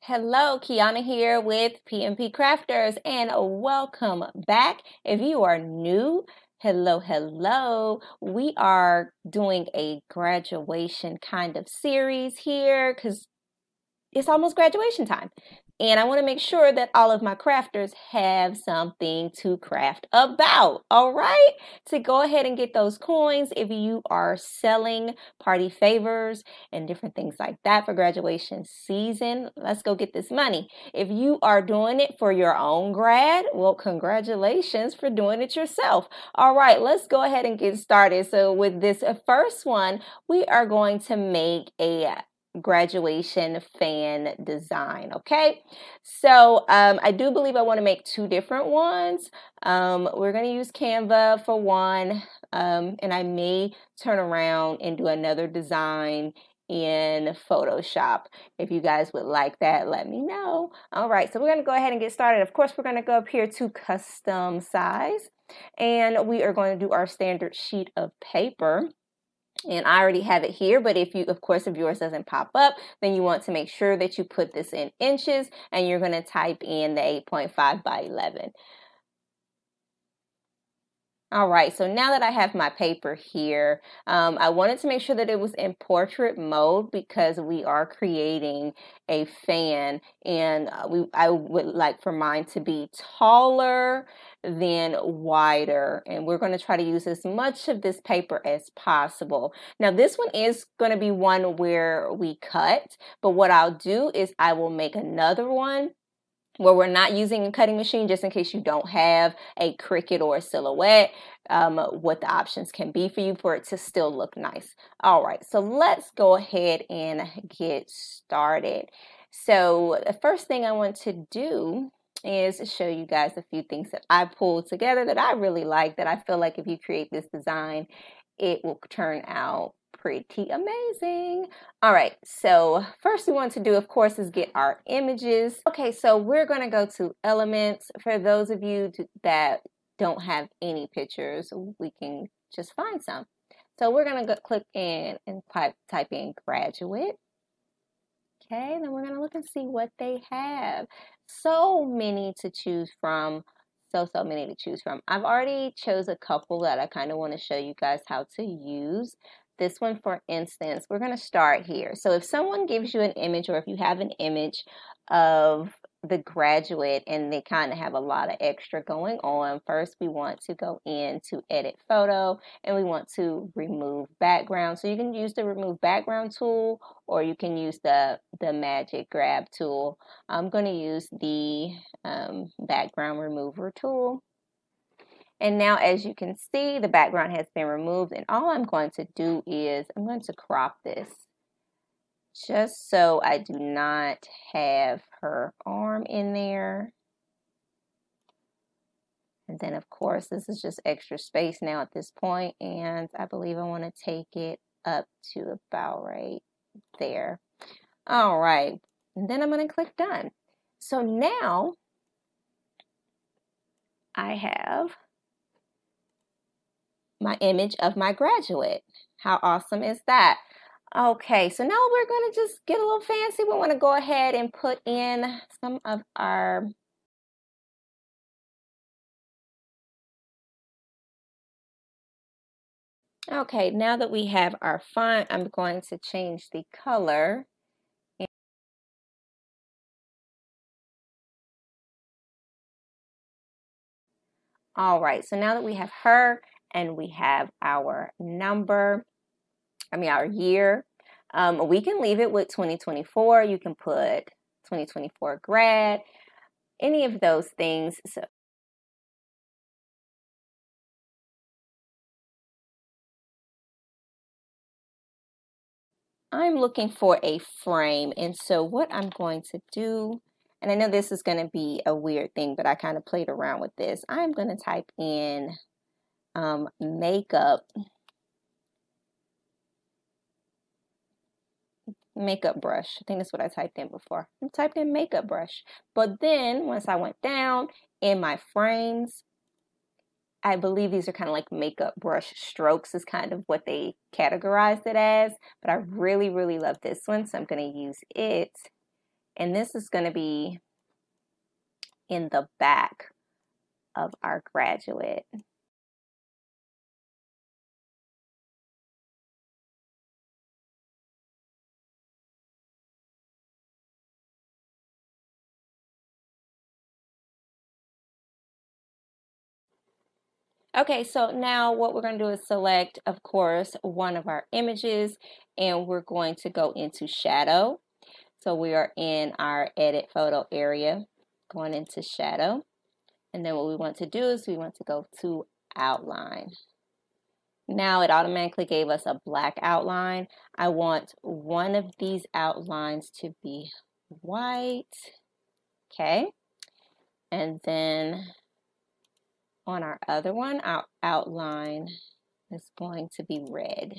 Hello, Kiana here with PMP Crafters, and welcome back. If you are new, hello. We are doing a graduation kind of series here because it's almost graduation time. And I want to make sure that all of my crafters have something to craft about, all right? To go ahead and get those coins if you are selling party favors and different things like that for graduation season. Let's go get this money. If you are doing it for your own grad, well, congratulations for doing it yourself. All right, let's go ahead and get started. So with this first one, we are going to make a graduation fan design. Okay, so I do believe I want to make two different ones. We're going to use Canva for one, and I may turn around and do another design in Photoshop. If you guys would like that, let me know. All right, so we're going to go ahead and get started. Of course, we're going to go up here to custom size, and we are going to do our standard sheet of paper. And I already have it here, but if yours doesn't pop up, then you want to make sure that you put this in inches, and you're going to type in the 8.5 by 11. All right, so now that I have my paper here, I wanted to make sure that it was in portrait mode because we are creating a fan, and I would like for mine to be taller than wider, and we're going to try to use as much of this paper as possible. Now, this one is going to be one where we cut, but what I'll do is I will make another one where we're not using a cutting machine, just in case you don't have a Cricut or a Silhouette, what the options can be for you for it to still look nice. All right, so let's go ahead and get started. So the first thing I want to do is show you guys a few things that I pulled together that I really like, that I feel like if you create this design, it will turn out pretty amazing. All right, so first we want to do, of course, is get our images. Okay, so we're going to go to elements. For those of you that don't have any pictures, we can just find some. So we're going to click in and type in graduate. Okay, then we're going to look and see what they have. So many to choose from. So many to choose from. I've already chose a couple that I kind of want to show you guys how to use. This one, for instance, we're going to start here. So if someone gives you an image, or if you have an image of the graduate and they kind of have a lot of extra going on, first we want to go in to edit photo, and we want to remove background. So you can use the remove background tool, or you can use the magic grab tool. I'm going to use the background remover tool. And now, as you can see, the background has been removed, and all I'm going to do is I'm going to crop this just so I do not have her arm in there. And then, of course, this is just extra space now at this point, and I believe I want to take it up to about right there. All right, and then I'm going to click done. So now I have my image of my graduate. How awesome is that? Okay, so now we're going to just get a little fancy. We want to go ahead and put in some of our okay, now that we have our font, I'm going to change the color. All right, so now that we have her and we have our number, our year, we can leave it with 2024. You can put 2024 grad, any of those things. So I'm looking for a frame, and so what I'm going to do, and I know this is going to be a weird thing, but I kind of played around with this. I'm going to type in makeup brush. I think that's what I typed in before. I typed in makeup brush. But then once I went down, in my frames, I believe these are kind of like makeup brush strokes is kind of what they categorized it as, but I really, really love this one, so I'm going to use it. And this is going to be in the back of our graduate. Okay, so now what we're going to do is select, of course, one of our images, and we're going to go into shadow. So we are in our edit photo area, going into shadow. And then what we want to do is we want to go to outline. Now it automatically gave us a black outline. I want one of these outlines to be white. Okay. And then on our other one, our outline is going to be red.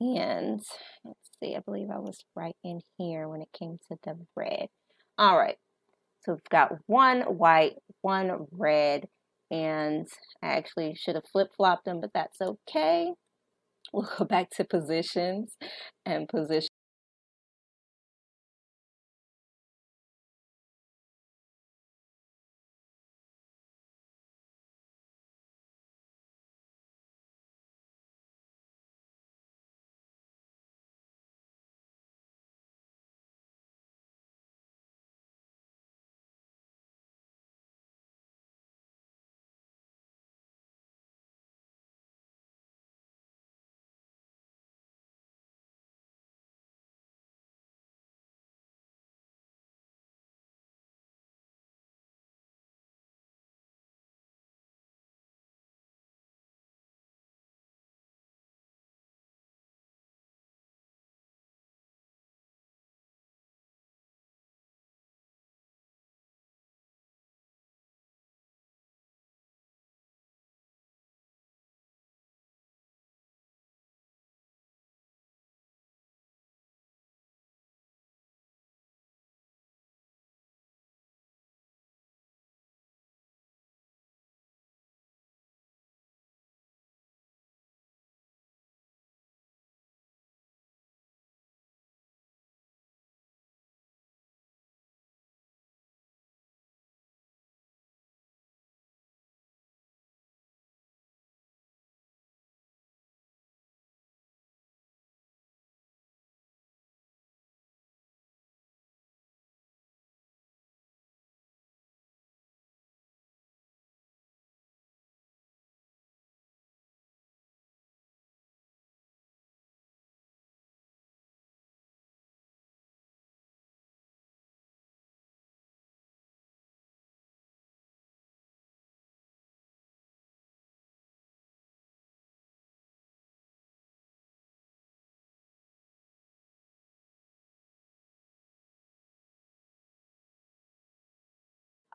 And let's see, I believe I was right in here when it came to the red. All right. So we've got one white, one red, and I actually should have flip-flopped them, but that's okay. We'll go back to positions and position.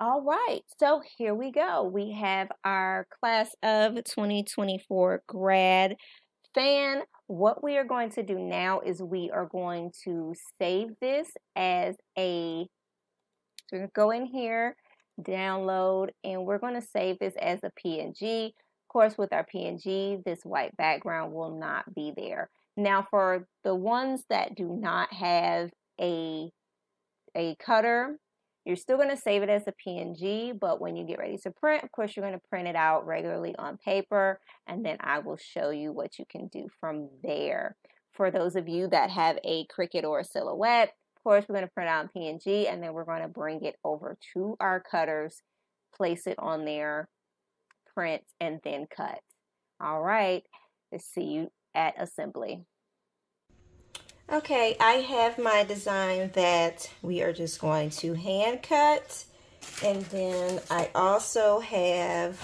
All right, so here we go. We have our class of 2024 grad fan. What we are going to do now is we are going to save this as a, so we're going to go in here, download, and we're going to save this as a PNG. Of course, with our PNG, this white background will not be there. Now, for the ones that do not have a cutter, you're still going to save it as a PNG, but when you get ready to print, of course, you're going to print it out regularly on paper, and then I will show you what you can do from there. For those of you that have a Cricut or a Silhouette, of course, we're going to print out in PNG, and then we're going to bring it over to our cutters, place it on there, print, and then cut. All right, let's see you at assembly. Okay, I have my design that we are just going to hand cut, and then I also have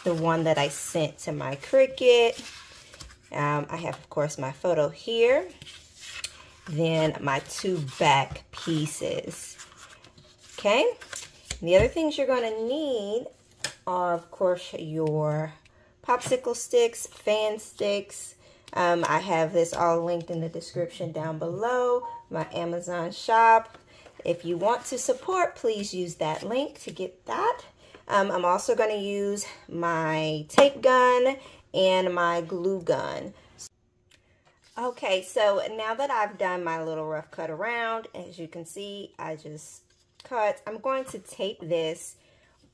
the one that I sent to my Cricut. I have, of course, my photo here, then my two back pieces. Okay, and the other things you're going to need are, of course, your popsicle sticks, fan sticks. I have this all linked in the description down below, my Amazon shop. if you want to support, please use that link to get that. I'm also going to use my tape gun and my glue gun. Okay, so now that I've done my little rough cut around, as you can see, I just cut. I'm going to tape this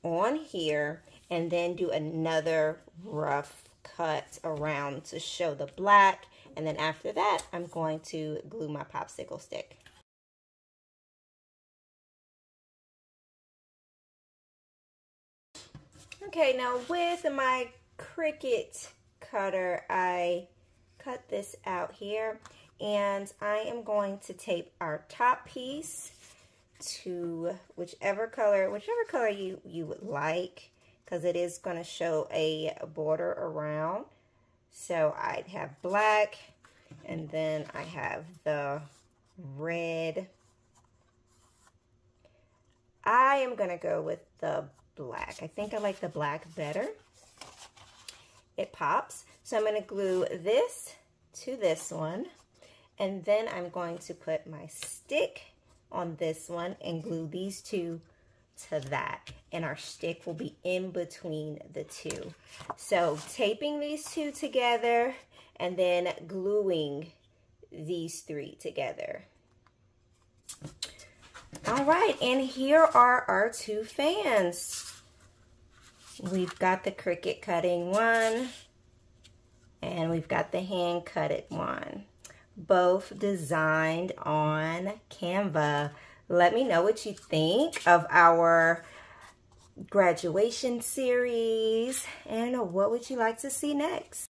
on here and then do another rough cut around to show the black. And then after that, I'm going to glue my popsicle stick. Okay, now with my Cricut cutter, I cut this out here, and I am going to tape our top piece to whichever color you would like, because it is going to show a border around. So I'd have black, and then I have the red. I am going to go with the black. I think I like the black better. It pops. So I'm going to glue this to this one, and then I'm going to put my stick on this one and glue these two to that, and our stick will be in between the two. So taping these two together and then gluing these three together. All right, and here are our two fans. We've got the Cricut cutting one, and we've got the hand cutted one, both designed on Canva. Let me know what you think of our graduation series, and what would you like to see next?